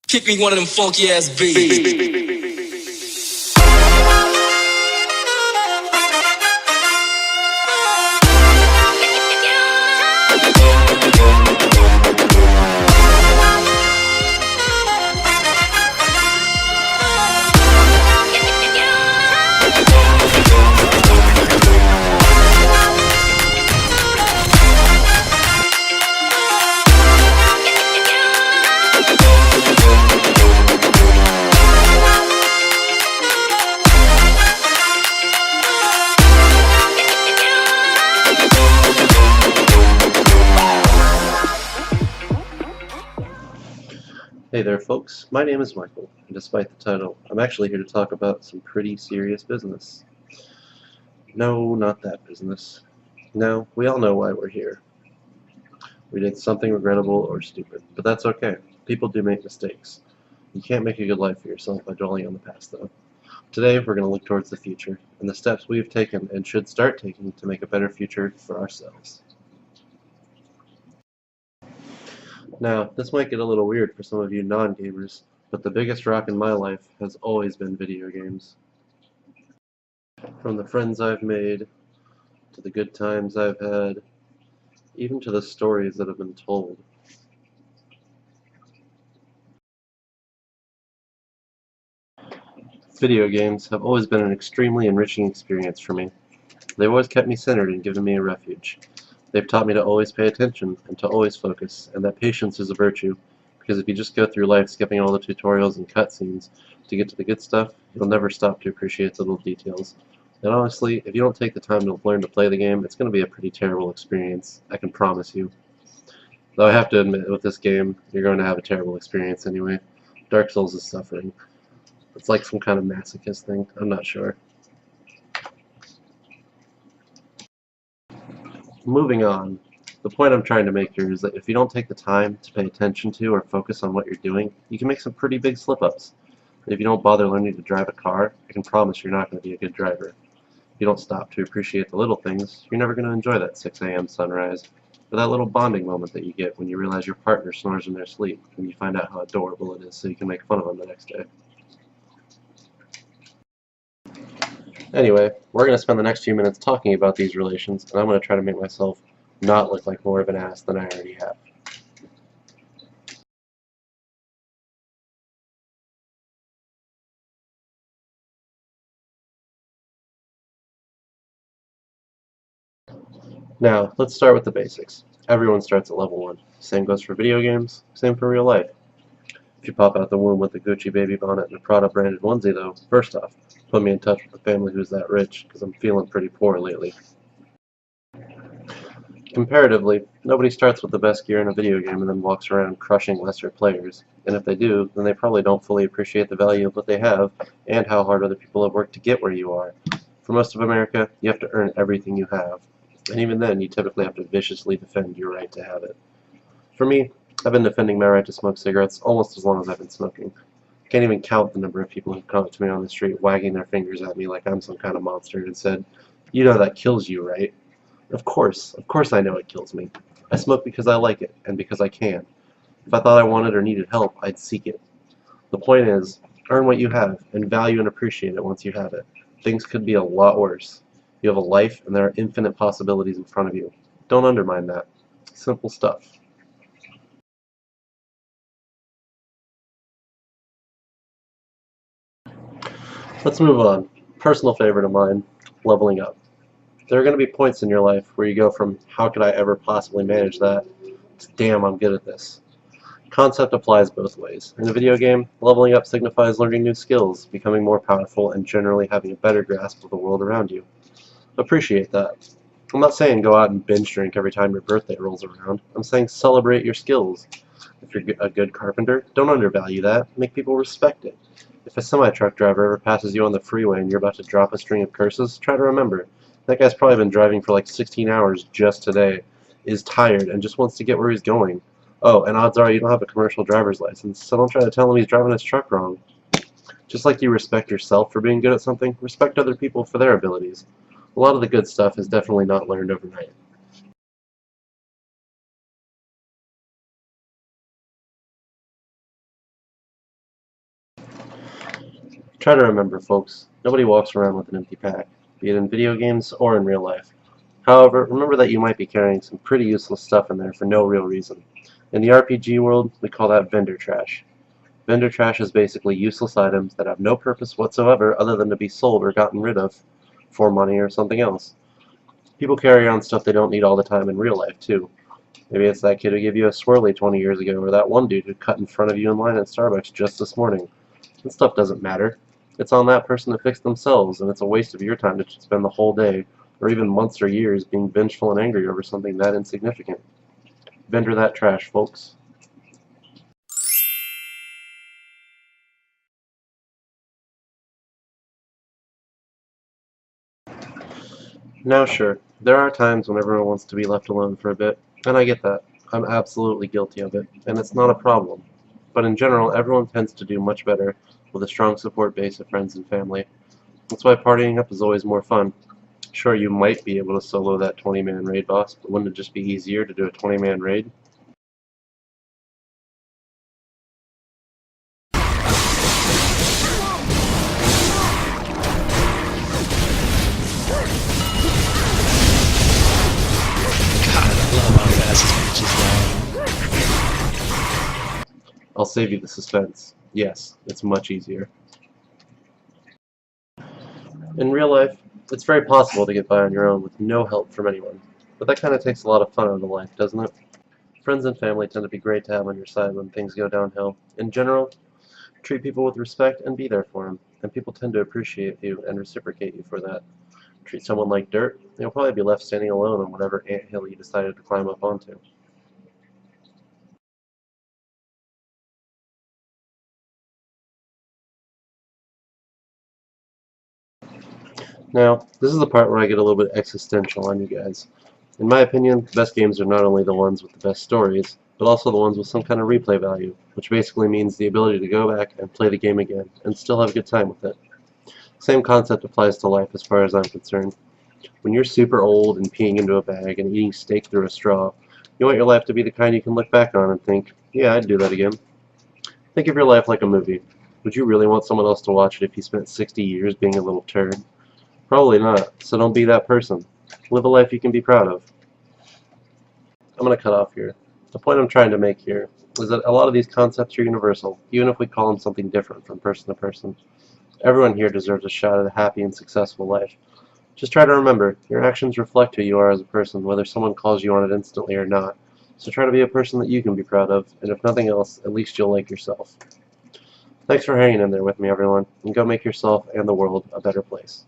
Kick me one of them funky ass beats. Hey there folks, my name is Michael, and despite the title, I'm actually here to talk about some pretty serious business. No, not that business. No, we all know why we're here. We did something regrettable or stupid, but that's okay. People do make mistakes. You can't make a good life for yourself by dwelling on the past though. Today we're going to look towards the future, and the steps we've taken and should start taking to make a better future for ourselves. Now, this might get a little weird for some of you non-gamers, but the biggest rock in my life has always been video games. From the friends I've made, to the good times I've had, even to the stories that have been told. Video games have always been an extremely enriching experience for me. They've always kept me centered and given me a refuge. They've taught me to always pay attention and to always focus, and that patience is a virtue, because if you just go through life skipping all the tutorials and cutscenes to get to the good stuff, you'll never stop to appreciate the little details. And honestly, if you don't take the time to learn to play the game, it's going to be a pretty terrible experience, I can promise you. Though I have to admit, with this game, you're going to have a terrible experience anyway. Dark Souls is suffering. It's like some kind of masochist thing, I'm not sure. Moving on, the point I'm trying to make here is that if you don't take the time to pay attention to or focus on what you're doing, you can make some pretty big slip-ups. If you don't bother learning to drive a car, I can promise you're not going to be a good driver. If you don't stop to appreciate the little things, you're never going to enjoy that 6 a.m. sunrise, or that little bonding moment that you get when you realize your partner snores in their sleep and you find out how adorable it is so you can make fun of them the next day. Anyway, we're going to spend the next few minutes talking about these relations, and I'm going to try to make myself not look like more of an ass than I already have. Now, let's start with the basics. Everyone starts at level 1. Same goes for video games, same for real life. If you pop out the womb with a Gucci baby bonnet and a Prada branded onesie though, first off, put me in touch with a family who's that rich, because I'm feeling pretty poor lately. Comparatively, nobody starts with the best gear in a video game and then walks around crushing lesser players. And if they do, then they probably don't fully appreciate the value of what they have and how hard other people have worked to get where you are. For most of America, you have to earn everything you have. And even then, you typically have to viciously defend your right to have it. For me, I've been defending my right to smoke cigarettes almost as long as I've been smoking. I can't even count the number of people who've come up to me on the street wagging their fingers at me like I'm some kind of monster and said, "You know that kills you, right?" Of course I know it kills me. I smoke because I like it, and because I can. If I thought I wanted or needed help, I'd seek it. The point is, earn what you have, and value and appreciate it once you have it. Things could be a lot worse. You have a life, and there are infinite possibilities in front of you. Don't undermine that. Simple stuff. Let's move on. Personal favorite of mine, leveling up. There are going to be points in your life where you go from how could I ever possibly manage that to damn, I'm good at this. Concept applies both ways. In a video game, leveling up signifies learning new skills, becoming more powerful, and generally having a better grasp of the world around you. Appreciate that. I'm not saying go out and binge drink every time your birthday rolls around. I'm saying celebrate your skills. If you're a good carpenter, don't undervalue that. Make people respect it. If a semi-truck driver ever passes you on the freeway and you're about to drop a string of curses, try to remember, that guy's probably been driving for like 16 hours just today, is tired, and just wants to get where he's going. Oh, and odds are you don't have a commercial driver's license, so don't try to tell him he's driving his truck wrong. Just like you respect yourself for being good at something, respect other people for their abilities. A lot of the good stuff is definitely not learned overnight. Try to remember, folks, nobody walks around with an empty pack, be it in video games or in real life. However, remember that you might be carrying some pretty useless stuff in there for no real reason. In the RPG world, we call that vendor trash. Vendor trash is basically useless items that have no purpose whatsoever other than to be sold or gotten rid of for money or something else. People carry around stuff they don't need all the time in real life, too. Maybe it's that kid who gave you a swirly 20 years ago, or that one dude who cut in front of you in line at Starbucks just this morning. That stuff doesn't matter. It's on that person to fix themselves, and it's a waste of your time to spend the whole day, or even months or years, being vengeful and angry over something that insignificant. Vendor that trash, folks. Now sure, there are times when everyone wants to be left alone for a bit, and I get that. I'm absolutely guilty of it, and it's not a problem. But in general, everyone tends to do much better with a strong support base of friends and family. That's why partying up is always more fun. Sure, you might be able to solo that 20-man raid boss, but wouldn't it just be easier to do a 20-man raid? God, I love how fast this match is going. I'll save you the suspense. Yes, it's much easier. In real life, it's very possible to get by on your own with no help from anyone, but that kind of takes a lot of fun out of life, doesn't it? Friends and family tend to be great to have on your side when things go downhill. In general, treat people with respect and be there for them, and people tend to appreciate you and reciprocate you for that. Treat someone like dirt, and you'll probably be left standing alone on whatever anthill you decided to climb up onto. Now, this is the part where I get a little bit existential on you guys. In my opinion, the best games are not only the ones with the best stories, but also the ones with some kind of replay value, which basically means the ability to go back and play the game again and still have a good time with it. Same concept applies to life as far as I'm concerned. When you're super old and peeing into a bag and eating steak through a straw, you want your life to be the kind you can look back on and think, yeah, I'd do that again. Think of your life like a movie. Would you really want someone else to watch it if you spent 60 years being a little turd? Probably not, so don't be that person. Live a life you can be proud of. I'm going to cut off here. The point I'm trying to make here is that a lot of these concepts are universal, even if we call them something different from person to person. Everyone here deserves a shot at a happy and successful life. Just try to remember, your actions reflect who you are as a person, whether someone calls you on it instantly or not. So try to be a person that you can be proud of, and if nothing else, at least you'll like yourself. Thanks for hanging in there with me, everyone, and go make yourself and the world a better place.